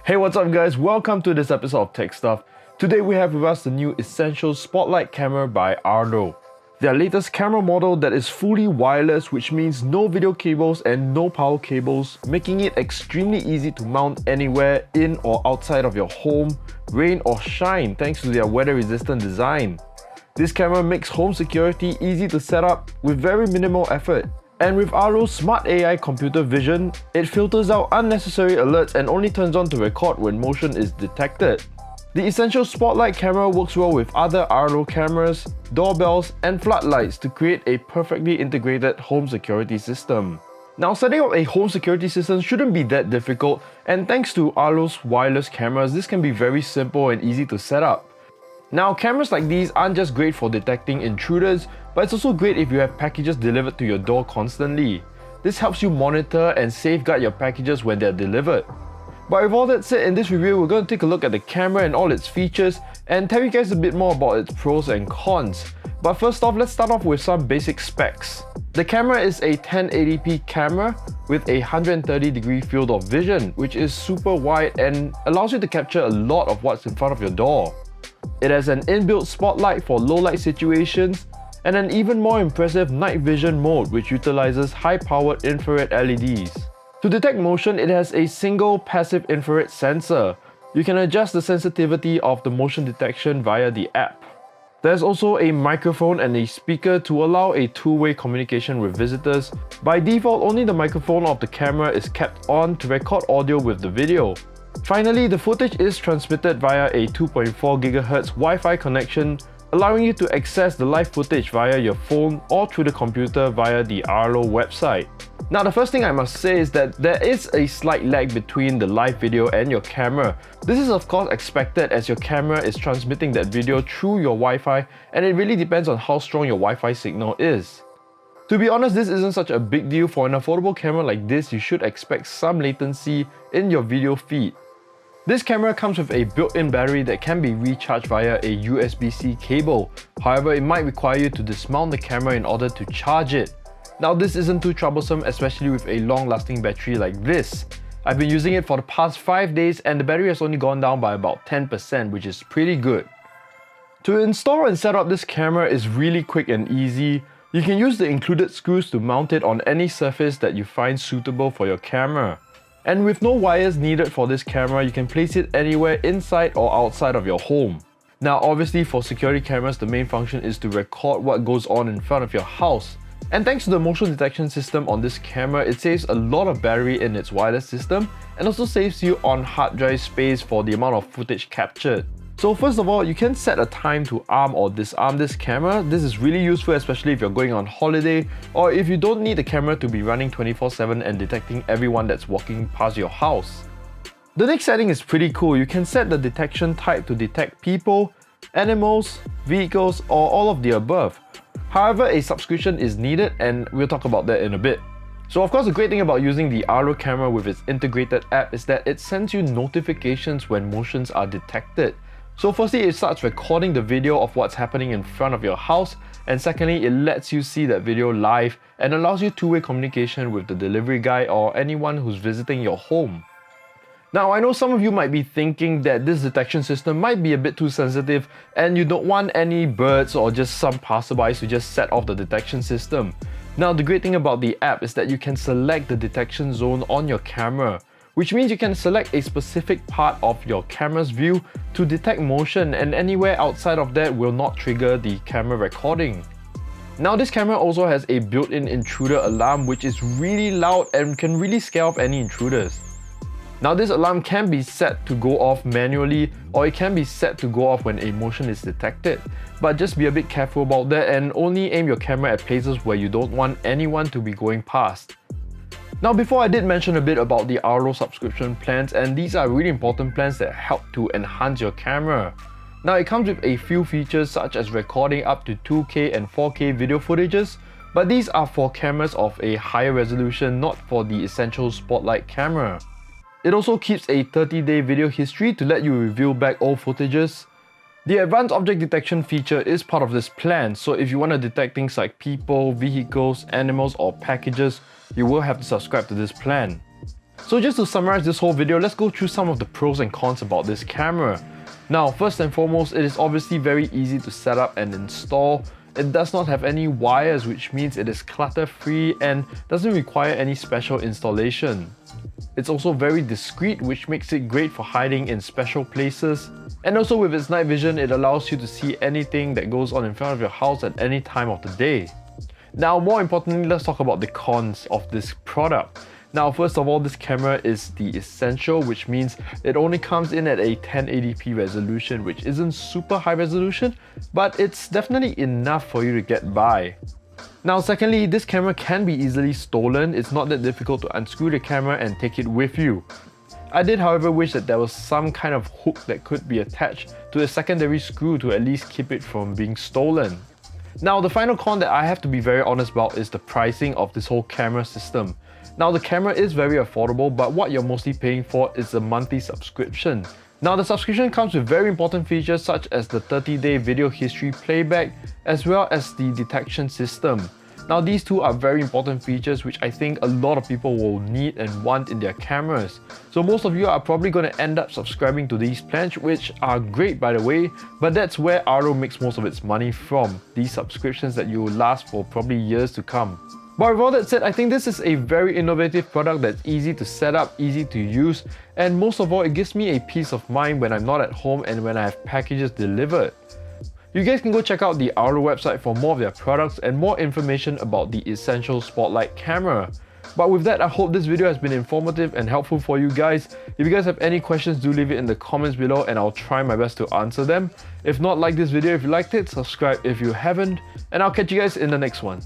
Hey, what's up guys? Welcome to this episode of Tech Stuff. Today we have with us the new Essential Spotlight Camera by Arlo. Their latest camera model that is fully wireless, which means no video cables and no power cables, making it extremely easy to mount anywhere in or outside of your home, rain or shine, thanks to their weather-resistant design. This camera makes home security easy to set up with very minimal effort. And with Arlo's smart AI computer vision, it filters out unnecessary alerts and only turns on to record when motion is detected. The Essential Spotlight camera works well with other Arlo cameras, doorbells, and floodlights to create a perfectly integrated home security system. Now, setting up a home security system shouldn't be that difficult, and thanks to Arlo's wireless cameras, this can be very simple and easy to set up. Now, cameras like these aren't just great for detecting intruders, but it's also great if you have packages delivered to your door constantly. This helps you monitor and safeguard your packages when they're delivered. But with all that said, in this review, we're going to take a look at the camera and all its features and tell you guys a bit more about its pros and cons. But first off, let's start off with some basic specs. The camera is a 1080p camera with a 130-degree field of vision, which is super wide and allows you to capture a lot of what's in front of your door. It has an inbuilt spotlight for low light situations and an even more impressive night vision mode which utilizes high-powered infrared LEDs. To detect motion, it has a single passive infrared sensor. You can adjust the sensitivity of the motion detection via the app. There's also a microphone and a speaker to allow a two-way communication with visitors. By default, only the microphone of the camera is kept on to record audio with the video. Finally, the footage is transmitted via a 2.4 GHz Wi-Fi connection, allowing you to access the live footage via your phone or through the computer via the Arlo website. Now, the first thing I must say is that there is a slight lag between the live video and your camera. This is of course expected as your camera is transmitting that video through your Wi-Fi, and it really depends on how strong your Wi-Fi signal is. To be honest, this isn't such a big deal. For an affordable camera like this, you should expect some latency in your video feed. This camera comes with a built-in battery that can be recharged via a USB-C cable. However, it might require you to dismount the camera in order to charge it. Now, this isn't too troublesome, especially with a long-lasting battery like this. I've been using it for the past 5 days and the battery has only gone down by about 10%, which is pretty good. To install and set up this camera is really quick and easy. You can use the included screws to mount it on any surface that you find suitable for your camera. And with no wires needed for this camera, you can place it anywhere inside or outside of your home. Now, obviously for security cameras, the main function is to record what goes on in front of your house. And thanks to the motion detection system on this camera, it saves a lot of battery in its wireless system and also saves you on hard drive space for the amount of footage captured. So first of all, you can set a time to arm or disarm this camera. This is really useful, especially if you're going on holiday or if you don't need the camera to be running 24/7 and detecting everyone that's walking past your house. The next setting is pretty cool. You can set the detection type to detect people, animals, vehicles, or all of the above. However, a subscription is needed and we'll talk about that in a bit. So of course, the great thing about using the Arlo camera with its integrated app is that it sends you notifications when motions are detected. So firstly, it starts recording the video of what's happening in front of your house, and secondly, it lets you see that video live and allows you two-way communication with the delivery guy or anyone who's visiting your home. Now, I know some of you might be thinking that this detection system might be a bit too sensitive and you don't want any birds or just some passerbys to just set off the detection system. Now, the great thing about the app is that you can select the detection zone on your camera, which means you can select a specific part of your camera's view to detect motion, and anywhere outside of that will not trigger the camera recording. Now, this camera also has a built-in intruder alarm which is really loud and can really scare off any intruders. Now, this alarm can be set to go off manually or it can be set to go off when a motion is detected. But just be a bit careful about that and only aim your camera at places where you don't want anyone to be going past. Now, before I did mention a bit about the Arlo subscription plans, and these are really important plans that help to enhance your camera. Now, it comes with a few features such as recording up to 2K and 4K video footages, but these are for cameras of a higher resolution, not for the Essential Spotlight camera. It also keeps a 30-day video history to let you review back old footages. The advanced object detection feature is part of this plan, so if you want to detect things like people, vehicles, animals or packages, you will have to subscribe to this plan. So just to summarize this whole video, let's go through some of the pros and cons about this camera. Now, first and foremost, it is obviously very easy to set up and install. It does not have any wires, which means it is clutter-free and doesn't require any special installation. It's also very discreet, which makes it great for hiding in special places. And also with its night vision, it allows you to see anything that goes on in front of your house at any time of the day. Now, more importantly, let's talk about the cons of this product. Now, first of all, this camera is the Essential, which means it only comes in at a 1080p resolution, which isn't super high resolution, but it's definitely enough for you to get by. Now, secondly, this camera can be easily stolen. It's not that difficult to unscrew the camera and take it with you. I did, however, wish that there was some kind of hook that could be attached to a secondary screw to at least keep it from being stolen. Now, the final con that I have to be very honest about is the pricing of this whole camera system. Now, the camera is very affordable, but what you're mostly paying for is a monthly subscription. Now, the subscription comes with very important features such as the 30-day video history playback, as well as the detection system. Now, these two are very important features which I think a lot of people will need and want in their cameras. So most of you are probably going to end up subscribing to these plans, which are great by the way, but that's where Arlo makes most of its money from, these subscriptions that you will last for probably years to come. But with all that said, I think this is a very innovative product that's easy to set up, easy to use, and most of all, it gives me a peace of mind when I'm not at home and when I have packages delivered. You guys can go check out the Arlo website for more of their products and more information about the Essential Spotlight Camera. But with that, I hope this video has been informative and helpful for you guys. If you guys have any questions, do leave it in the comments below and I'll try my best to answer them. If not, like this video if you liked it, subscribe if you haven't, and I'll catch you guys in the next one.